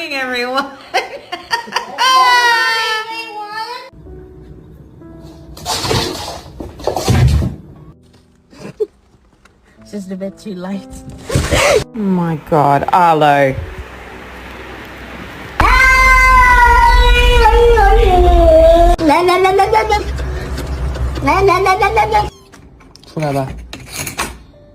morning, everyone. It's just a bit too light. Oh my God, Arlo. Kenapa?